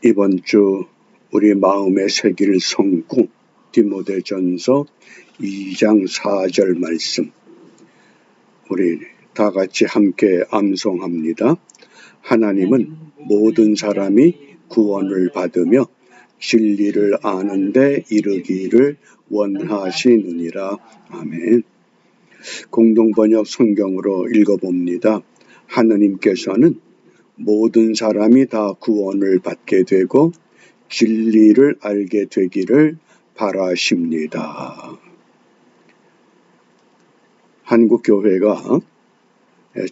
이번 주 우리 마음에 새길 성구 디모데전서 2장 4절 말씀, 우리 다 같이 함께 암송합니다. 하나님은 모든 사람이 구원을 받으며 진리를 아는 데 이르기를 원하시느니라. 아멘. 공동번역 성경으로 읽어봅니다. 하나님께서는 모든 사람이 다 구원을 받게 되고 진리를 알게 되기를 바라십니다. 한국교회가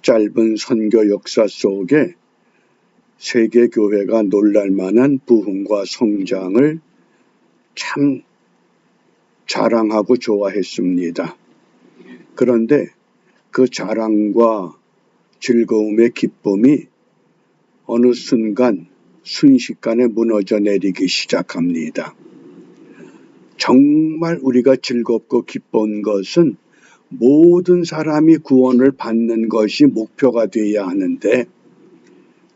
짧은 선교 역사 속에 세계교회가 놀랄만한 부흥과 성장을 참 자랑하고 좋아했습니다. 그런데 그 자랑과 즐거움의 기쁨이 어느 순간 순식간에 무너져 내리기 시작합니다. 정말 우리가 즐겁고 기쁜 것은 모든 사람이 구원을 받는 것이 목표가 되어야 하는데,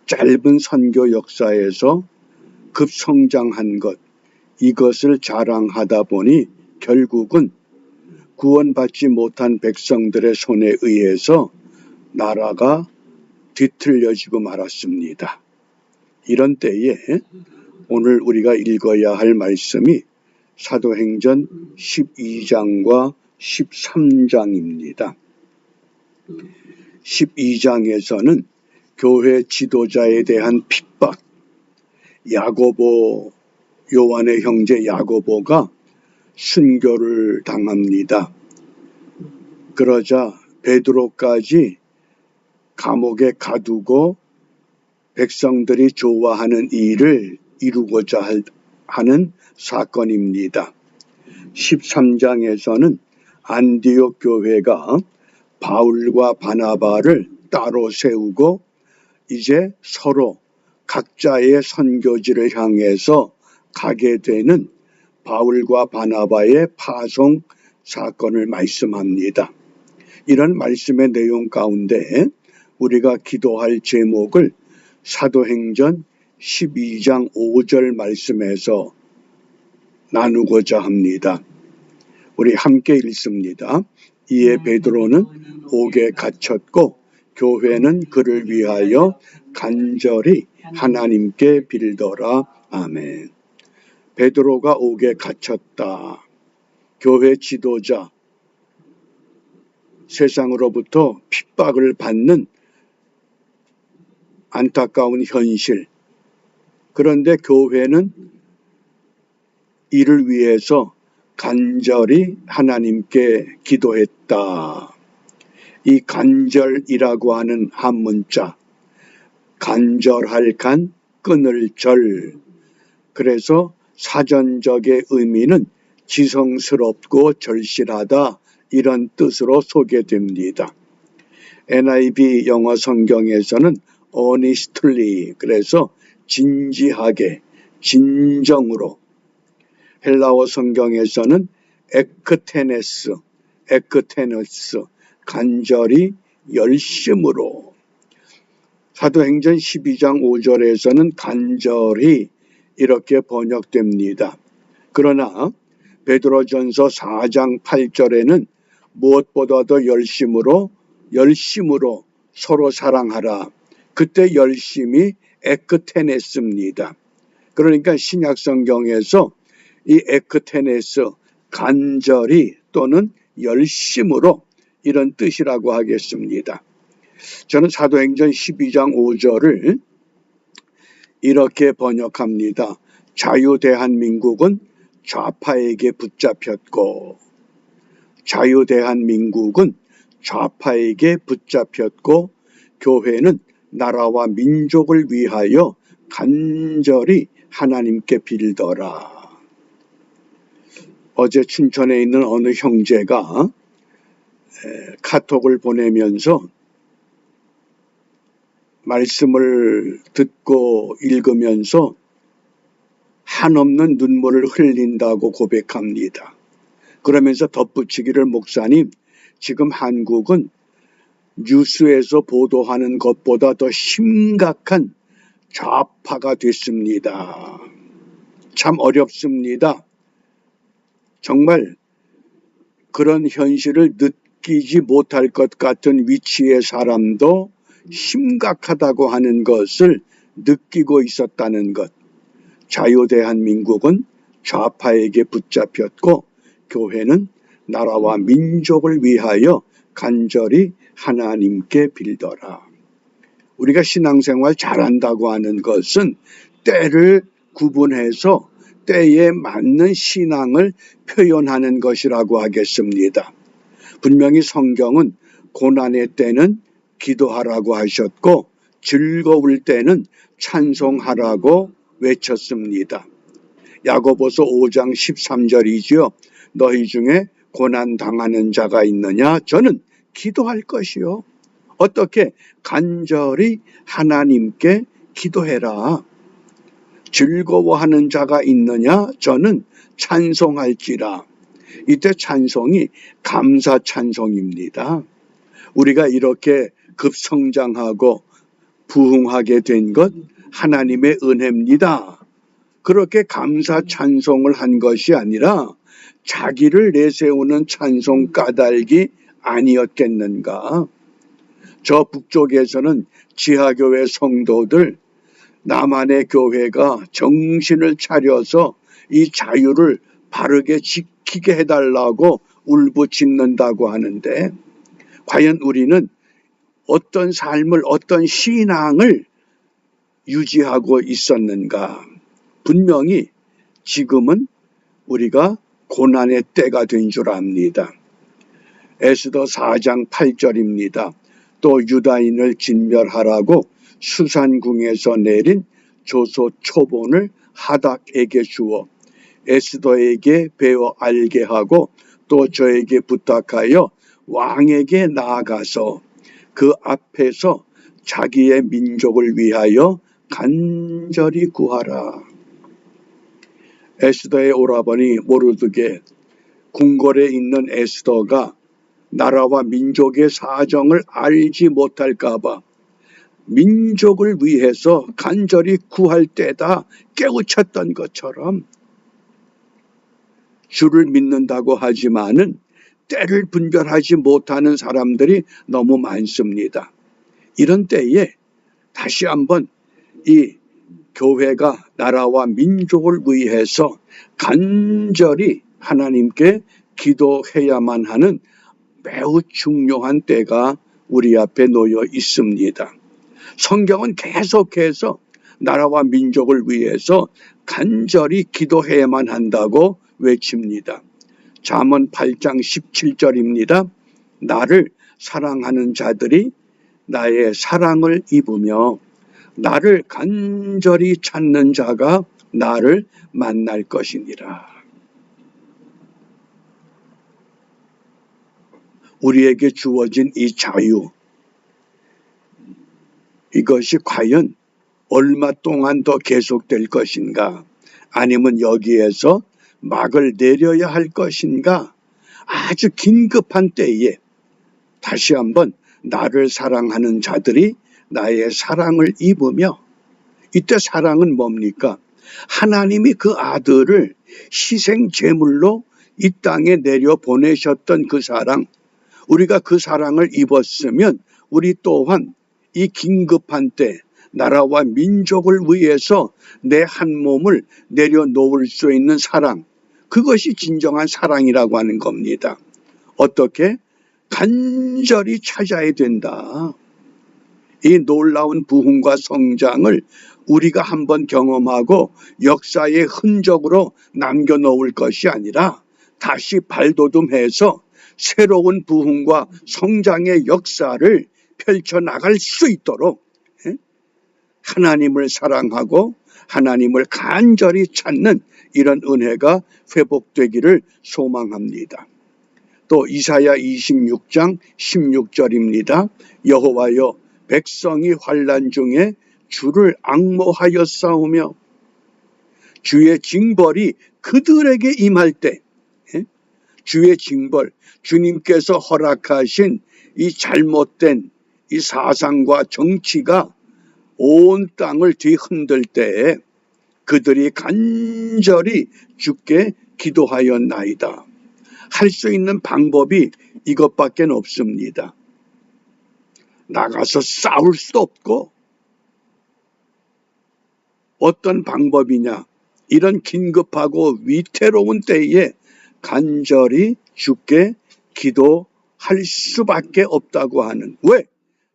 짧은 선교 역사에서 급성장한 것, 이것을 자랑하다 보니 결국은 구원받지 못한 백성들의 손에 의해서 나라가 뒤틀려지고 말았습니다. 이런 때에 오늘 우리가 읽어야 할 말씀이 사도행전 12장과 13장입니다. 12장에서는 교회 지도자에 대한 핍박, 야고보, 요한의 형제 야고보가 순교를 당합니다. 그러자 베드로까지 감옥에 가두고 백성들이 좋아하는 일을 이루고자 하는 사건입니다. 13장에서는 안디옥 교회가 바울과 바나바를 따로 세우고 이제 서로 각자의 선교지를 향해서 가게 되는 바울과 바나바의 파송 사건을 말씀합니다. 이런 말씀의 내용 가운데 우리가 기도할 제목을 사도행전 12장 5절 말씀에서 나누고자 합니다. 우리 함께 읽습니다. 이에 베드로는 옥에 갇혔고 교회는 그를 위하여 간절히 하나님께 빌더라. 아멘. 베드로가 옥에 갇혔다. 교회 지도자, 세상으로부터 핍박을 받는 안타까운 현실. 그런데 교회는 이를 위해서 간절히 하나님께 기도했다. 이 간절이라고 하는 한문자, 간절할 간, 끊을 절. 그래서 사전적의 의미는 지성스럽고 절실하다, 이런 뜻으로 소개됩니다. NIV 영어 성경에서는 earnestly, 그래서 진지하게, 진정으로. 헬라어 성경에서는 ektenes, 간절히, 열심으로. 사도행전 12장 5절에서는 간절히 이렇게 번역됩니다. 그러나 베드로전서 4장 8절에는 무엇보다도 열심으로 서로 사랑하라. 그때 열심이 ektenes입니다. 그러니까 신약성경에서 이 ektenes, 간절히 또는 열심으로, 이런 뜻이라고 하겠습니다. 저는 사도행전 12장 5절을 이렇게 번역합니다. 자유대한민국은 좌파에게 붙잡혔고, 자유대한민국은 좌파에게 붙잡혔고 교회는 나라와 민족을 위하여 간절히 하나님께 빌더라. 어제 춘천에 있는 어느 형제가 카톡을 보내면서 말씀을 듣고 읽으면서 한없는 눈물을 흘린다고 고백합니다. 그러면서 덧붙이기를, 목사님, 지금 한국은 뉴스에서 보도하는 것보다 더 심각한 좌파가 됐습니다. 참 어렵습니다. 정말 그런 현실을 느끼지 못할 것 같은 위치의 사람도 심각하다고 하는 것을 느끼고 있었다는 것. 자유대한민국은 좌파에게 붙잡혔고 교회는 나라와 민족을 위하여 간절히 하나님께 빌더라. 우리가 신앙생활 잘한다고 하는 것은 때를 구분해서 때에 맞는 신앙을 표현하는 것이라고 하겠습니다. 분명히 성경은 고난의 때는 기도하라고 하셨고 즐거울 때는 찬송하라고 외쳤습니다. 야고보서 5장 13절이지요. 너희 중에 고난 당하는 자가 있느냐? 저는 기도할 것이요. 어떻게? 간절히 하나님께 기도해라. 즐거워하는 자가 있느냐? 저는 찬송할지라. 이때 찬송이 감사 찬송입니다. 우리가 이렇게 급성장하고 부흥하게 된 것 하나님의 은혜입니다. 그렇게 감사 찬송을 한 것이 아니라 자기를 내세우는 찬송 까닭이 아니었겠는가. 저 북쪽에서는 지하교회 성도들 남한의 교회가 정신을 차려서 이 자유를 바르게 지키게 해달라고 울부짖는다고 하는데 과연 우리는 어떤 삶을 어떤 신앙을 유지하고 있었는가. 분명히 지금은 우리가 고난의 때가 된 줄 압니다. 에스더 4장 8절입니다. 또 유다인을 진멸하라고 수산궁에서 내린 조소 초본을 하닥에게 주어 에스더에게 배워 알게 하고 또 저에게 부탁하여 왕에게 나아가서 그 앞에서 자기의 민족을 위하여 간절히 구하라. 에스더의 오라버니 모르드게 궁궐에 있는 에스더가 나라와 민족의 사정을 알지 못할까봐 민족을 위해서 간절히 구할 때다 깨우쳤던 것처럼 주를 믿는다고 하지만은 때를 분별하지 못하는 사람들이 너무 많습니다. 이런 때에 다시 한번 이 교회가 나라와 민족을 위해서 간절히 하나님께 기도해야만 하는 매우 중요한 때가 우리 앞에 놓여 있습니다. 성경은 계속해서 나라와 민족을 위해서 간절히 기도해야만 한다고 외칩니다. 잠언 8장 17절입니다. 나를 사랑하는 자들이 나의 사랑을 입으며 나를 간절히 찾는 자가 나를 만날 것이니라. 우리에게 주어진 이 자유, 이것이 과연 얼마 동안 더 계속될 것인가? 아니면 여기에서 막을 내려야 할 것인가? 아주 긴급한 때에 다시 한번 나를 사랑하는 자들이 나의 사랑을 입으며, 이때 사랑은 뭡니까? 하나님이 그 아들을 희생 제물로 이 땅에 내려 보내셨던 그 사랑, 우리가 그 사랑을 입었으면 우리 또한 이 긴급한 때 나라와 민족을 위해서 내 한 몸을 내려놓을 수 있는 사랑, 그것이 진정한 사랑이라고 하는 겁니다. 어떻게? 간절히 찾아야 된다. 이 놀라운 부흥과 성장을 우리가 한번 경험하고 역사의 흔적으로 남겨놓을 것이 아니라 다시 발돋움해서 새로운 부흥과 성장의 역사를 펼쳐나갈 수 있도록 하나님을 사랑하고 하나님을 간절히 찾는 이런 은혜가 회복되기를 소망합니다. 또 이사야 26장 16절입니다. 여호와여, 백성이 환난 중에 주를 앙모하여 싸우며 주의 징벌이 그들에게 임할 때, 주의 징벌, 주님께서 허락하신 이 잘못된 이 사상과 정치가 온 땅을 뒤흔들 때에 그들이 간절히 주께 기도하였나이다. 할 수 있는 방법이 이것밖에 없습니다. 나가서 싸울 수도 없고, 어떤 방법이냐? 이런 긴급하고 위태로운 때에 간절히 주께 기도할 수밖에 없다고 하는. 왜?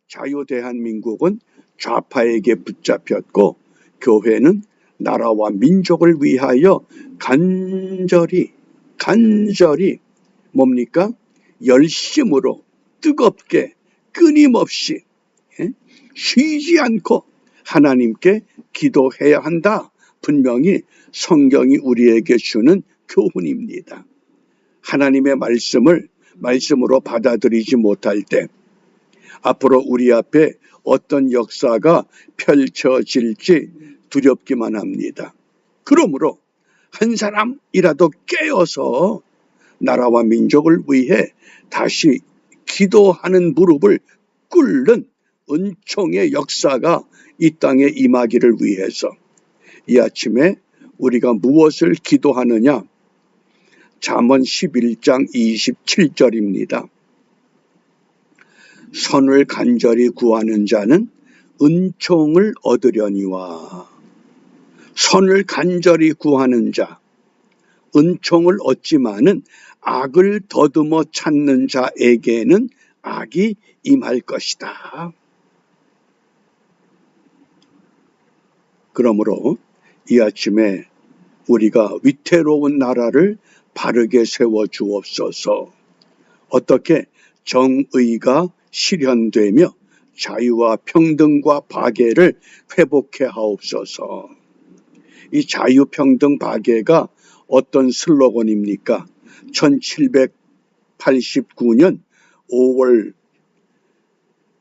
자유대한민국은 좌파에게 붙잡혔고 교회는 나라와 민족을 위하여 간절히 뭡니까? 열심으로 뜨겁게 끊임없이 쉬지 않고 하나님께 기도해야 한다. 분명히 성경이 우리에게 주는 교훈입니다. 하나님의 말씀으로 받아들이지 못할 때 앞으로 우리 앞에 어떤 역사가 펼쳐질지 두렵기만 합니다. 그러므로 한 사람이라도 깨어서 나라와 민족을 위해 다시 기도하는 무릎을 꿇는 은총의 역사가 이 땅에 임하기를 위해서 이 아침에 우리가 무엇을 기도하느냐? 잠언 11장 27절입니다. 선을 간절히 구하는 자는 은총을 얻으려니와. 선을 간절히 구하는 자, 은총을 얻지만은 악을 더듬어 찾는 자에게는 악이 임할 것이다. 그러므로 이 아침에 우리가 위태로운 나라를 바르게 세워 주옵소서. 어떻게 정의가 실현되며 자유와 평등과 박애를 회복해 하옵소서. 이 자유, 평등, 박애가 어떤 슬로건입니까? 1789년 5월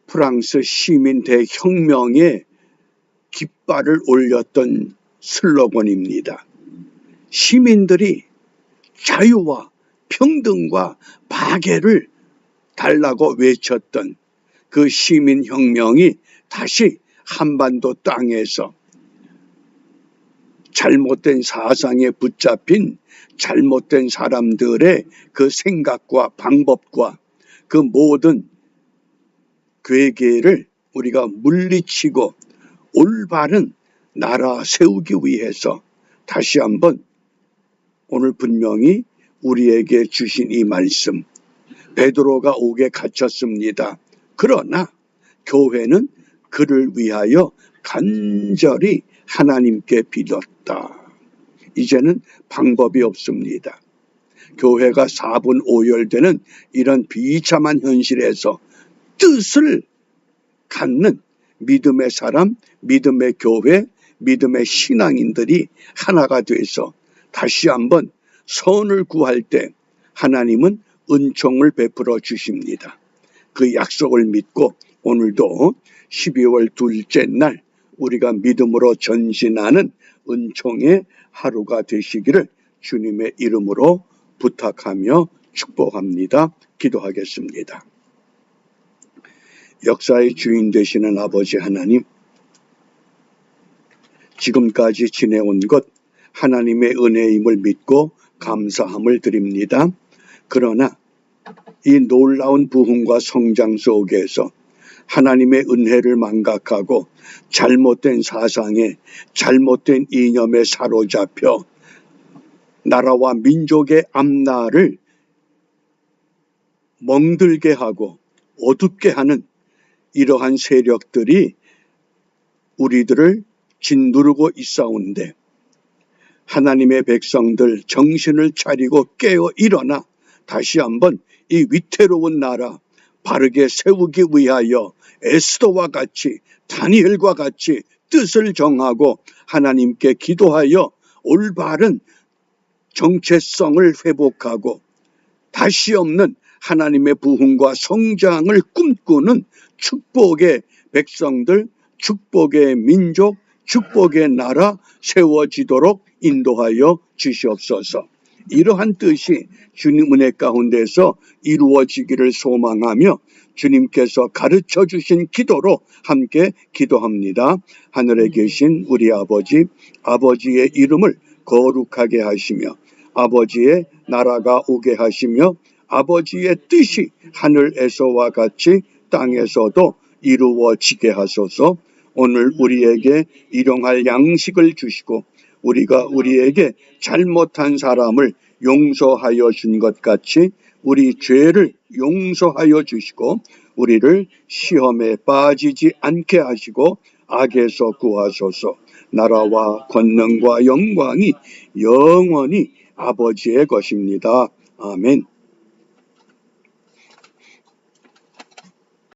프랑스 시민 대혁명에 깃발을 올렸던 슬로건입니다. 시민들이 자유와 평등과 박애를 달라고 외쳤던 그 시민혁명이 다시 한반도 땅에서 잘못된 사상에 붙잡힌 잘못된 사람들의 그 생각과 방법과 그 모든 괴계를 우리가 물리치고 올바른 나라 세우기 위해서 다시 한번 오늘 분명히 우리에게 주신 이 말씀, 베드로가 옥에 갇혔습니다. 그러나 교회는 그를 위하여 간절히 하나님께 빌었다. 이제는 방법이 없습니다. 교회가 4분 5열되는 이런 비참한 현실에서 뜻을 갖는 믿음의 사람, 믿음의 교회, 믿음의 신앙인들이 하나가 돼서 다시 한번 선을 구할 때 하나님은 은총을 베풀어 주십니다. 그 약속을 믿고 오늘도 12월 둘째 날 우리가 믿음으로 전진하는 은총의 하루가 되시기를 주님의 이름으로 부탁하며 축복합니다. 기도하겠습니다. 역사의 주인 되시는 아버지 하나님, 지금까지 지내온 것 하나님의 은혜임을 믿고 감사함을 드립니다. 그러나 이 놀라운 부흥과 성장 속에서 하나님의 은혜를 망각하고 잘못된 사상에 잘못된 이념에 사로잡혀 나라와 민족의 앞날을 멍들게 하고 어둡게 하는 이러한 세력들이 우리들을 짓누르고 있사온데 하나님의 백성들 정신을 차리고 깨어 일어나 다시 한번 이 위태로운 나라 바르게 세우기 위하여 에스더와 같이 다니엘과 같이 뜻을 정하고 하나님께 기도하여 올바른 정체성을 회복하고 다시 없는 하나님의 부흥과 성장을 꿈꾸는 축복의 백성들, 축복의 민족, 축복의 나라 세워지도록 인도하여 주시옵소서. 이러한 뜻이 주님 은혜 가운데서 이루어지기를 소망하며 주님께서 가르쳐 주신 기도로 함께 기도합니다. 하늘에 계신 우리 아버지, 아버지의 이름을 거룩하게 하시며 아버지의 나라가 오게 하시며 아버지의 뜻이 하늘에서와 같이 땅에서도 이루어지게 하소서. 오늘 우리에게 일용할 양식을 주시고 우리가 우리에게 잘못한 사람을 용서하여 준 것 같이 우리 죄를 용서하여 주시고 우리를 시험에 빠지지 않게 하시고 악에서 구하소서. 나라와 권능과 영광이 영원히 아버지의 것입니다. 아멘.